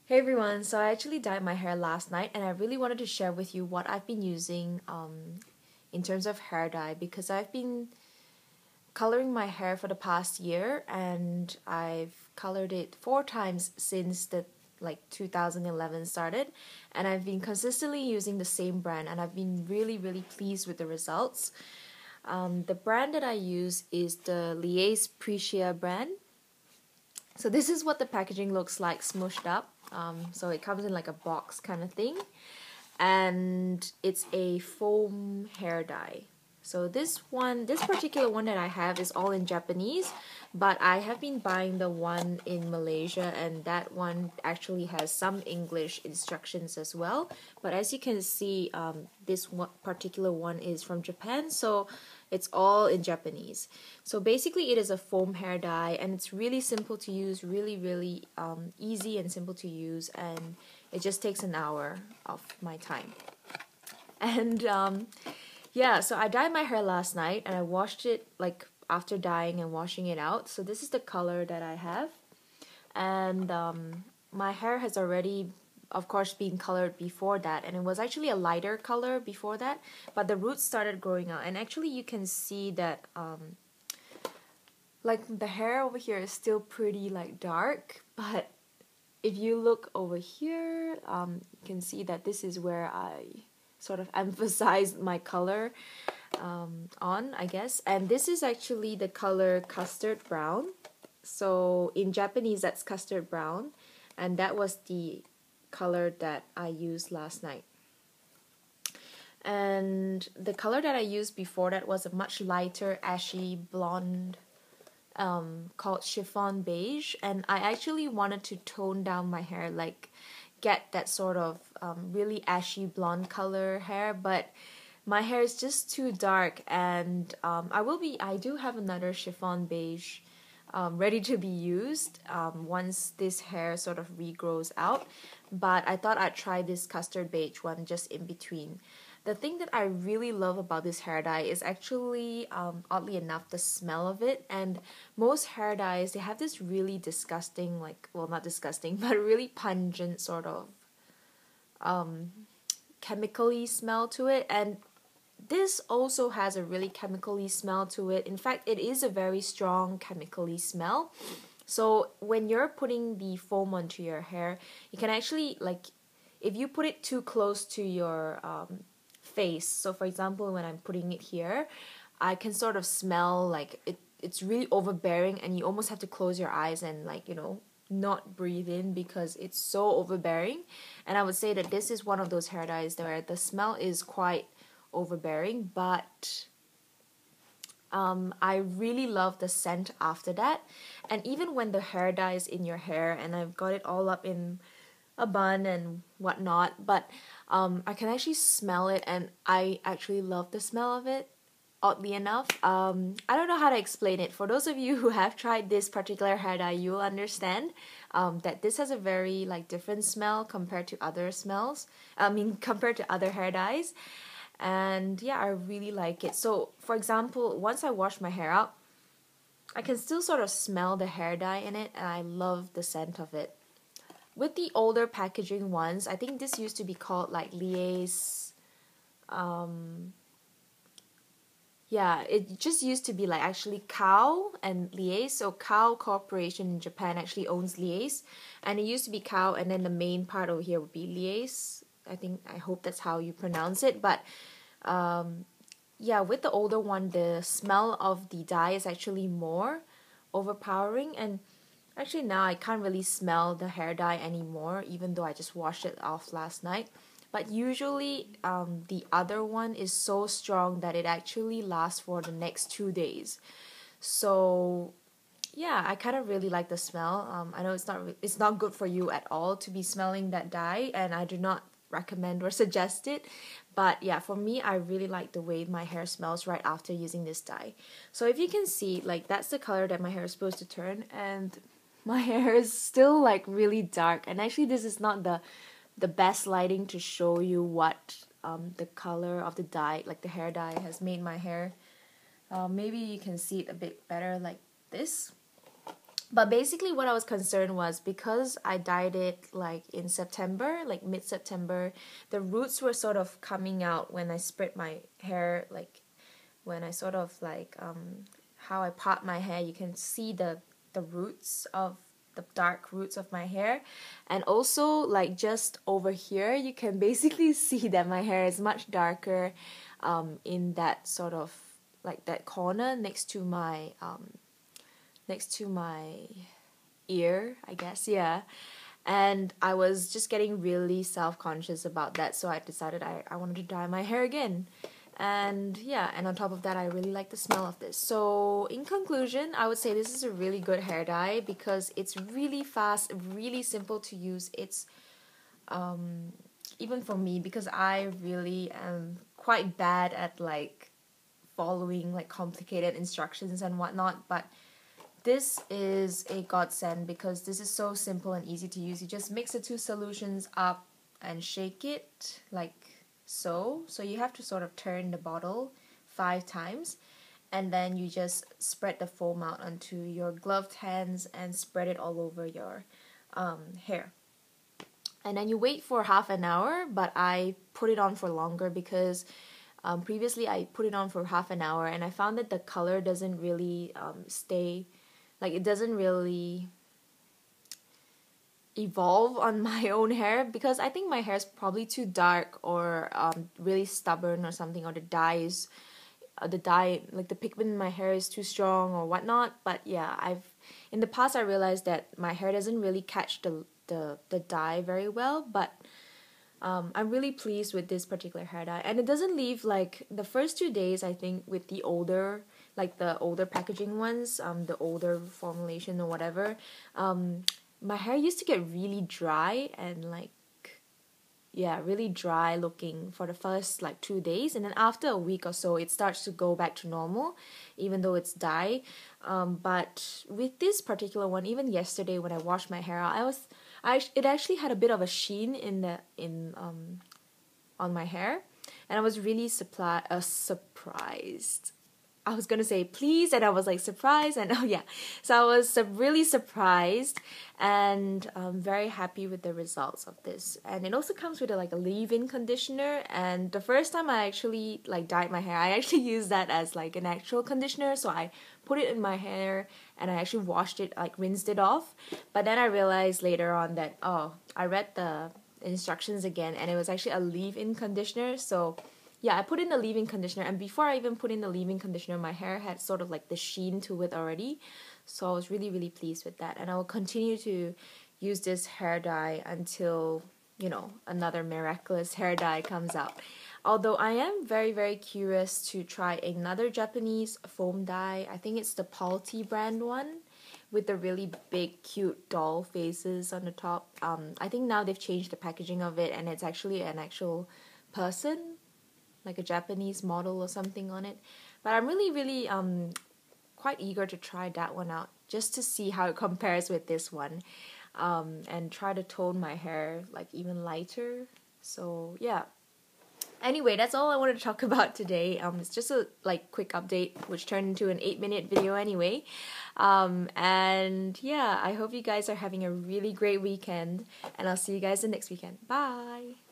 Hey everyone, so I actually dyed my hair last night and I really wanted to share with you what I've been using in terms of hair dye because I've been coloring my hair for the past year and I've colored it 4 times since the 2011 started, and I've been consistently using the same brand and I've been really pleased with the results. The brand that I use is the Liese Prettia brand. So this is what the packaging looks like smooshed up. So it comes in like a box kind of thing, and it's a foam hair dye. So this particular one that I have is all in Japanese, but I have been buying the one in Malaysia, and that one actually has some English instructions as well. But as you can see, this one particular one is from Japan, so it's all in Japanese. So basically it is a foam hair dye, and it's really simple to use, really easy and simple to use, and it just takes an hour of my time. And yeah, so I dyed my hair last night and I washed it after dyeing and washing it out. So this is the color that I have. And my hair has already, of course, been colored before that, and it was actually a lighter color before that, but the roots started growing out, and actually you can see that the hair over here is still pretty dark, but if you look over here, you can see that this is where I sort of emphasized my color on, I guess. And this is actually the color Custard Brown. So in Japanese, that's Custard Brown, and that was the color that I used last night. And the color that I used before that was a much lighter ashy blonde called Chiffon Beige, and I actually wanted to tone down my hair, get that sort of really ashy blonde color hair, but my hair is just too dark, and I do have another Chiffon Beige ready to be used once this hair sort of regrows out, but I thought I'd try this Custard Beige one just in between. The thing that I really love about this hair dye is actually, oddly enough, the smell of it. And most hair dyes, they have this really disgusting, not disgusting, but really pungent sort of chemically smell to it. And this also has a really chemically smell to it. In fact, it is a very strong chemically smell. So when you're putting the foam onto your hair, you can actually, if you put it too close to your face, so for example when I'm putting it here, I can sort of smell it's really overbearing, and you almost have to close your eyes and not breathe in because it's so overbearing. And I would say that this is one of those hair dyes where the smell is quite overbearing, but I really love the scent after that. And even when the hair dye is in your hair and I've got it all up in a bun and whatnot, but I can actually smell it, and I actually love the smell of it, oddly enough. I don't know how to explain it. For those of you who have tried this particular hair dye, you'll understand that this has a very different smell compared to other smells. Compared to other hair dyes. And yeah, I really like it. So for example, once I wash my hair out, I can still sort of smell the hair dye in it, and I love the scent of it. With the older packaging ones, I think this used to be called Liese. Yeah, it just used to be actually Cow and Liese. So Cow Corporation in Japan actually owns Liese, and it used to be Cow, and then the main part over here would be Liese. I hope that's how you pronounce it. But yeah, with the older one, the smell of the dye is actually more overpowering, and actually now I can't really smell the hair dye anymore, even though I just washed it off last night. But usually the other one is so strong that it actually lasts for the next 2 days. So yeah, I kind of really like the smell. I know it's not good for you at all to be smelling that dye, and I do not recommend or suggest it. But yeah, for me, I really like the way my hair smells right after using this dye. So if you can see, that's the color that my hair is supposed to turn, and my hair is still really dark. And actually this is not the best lighting to show you what the color of the dye, the hair dye, has made my hair. Maybe you can see it a bit better like this. But basically what I was concerned was because I dyed it like in September, like mid-September, the roots were sort of coming out when I spread my hair, like when I sort of like how I part my hair, you can see the roots of the dark roots of my hair. And also like just over here you can basically see that my hair is much darker in that sort of like that corner next to my ear, I guess, yeah. And I was just getting really self-conscious about that, so I decided I wanted to dye my hair again. And yeah, and on top of that, I really like the smell of this. So in conclusion, I would say this is a really good hair dye because it's really fast, really simple to use. It's even for me, because I really am quite bad at like following like complicated instructions and whatnot, but this is a godsend because this is so simple and easy to use. You just mix the two solutions up and shake it like so. So you have to sort of turn the bottle 5 times, and then you just spread the foam out onto your gloved hands and spread it all over your hair. And then you wait for half an hour, but I put it on for longer because previously I put it on for half an hour and I found that the color doesn't really stay, like it doesn't really evolve on my own hair, because I think my hair is probably too dark or really stubborn or something, or the dye, like the pigment in my hair is too strong or whatnot. But yeah, in the past I realized that my hair doesn't really catch the dye very well, but I'm really pleased with this particular hair dye, and it doesn't leave, like the first 2 days I think with the older, like the older packaging ones, the older formulation or whatever, my hair used to get really dry and like, yeah, really dry looking for the first like 2 days, and then after a week or so it starts to go back to normal even though it's dye. But with this particular one, even yesterday when I washed my hair out, it actually had a bit of a sheen on my hair, and I was really surprised. I was gonna say pleased, and I was like surprised, and oh yeah, so I was really surprised and very happy with the results of this. And it also comes with like a leave-in conditioner, and the first time I actually like dyed my hair, I actually used that as like an actual conditioner, so I put it in my hair and I actually washed it, like rinsed it off. But then I realized later on that, oh, I read the instructions again and it was actually a leave-in conditioner. So yeah, I put in the leave-in conditioner, and before I even put in the leave-in conditioner, my hair had sort of like the sheen to it already. So I was really, really pleased with that. And I will continue to use this hair dye until, you know, another miraculous hair dye comes out. Although I am very, very curious to try another Japanese foam dye. I think it's the Custard brand one with the really big, cute doll faces on the top. I think now they've changed the packaging of it, and it's actually an actual person, like a Japanese model or something on it. But I'm really, really quite eager to try that one out just to see how it compares with this one, and try to tone my hair like even lighter. So yeah. Anyway, that's all I wanted to talk about today. It's just a like quick update, which turned into an 8-minute video anyway. And yeah, I hope you guys are having a really great weekend, and I'll see you guys the next weekend. Bye!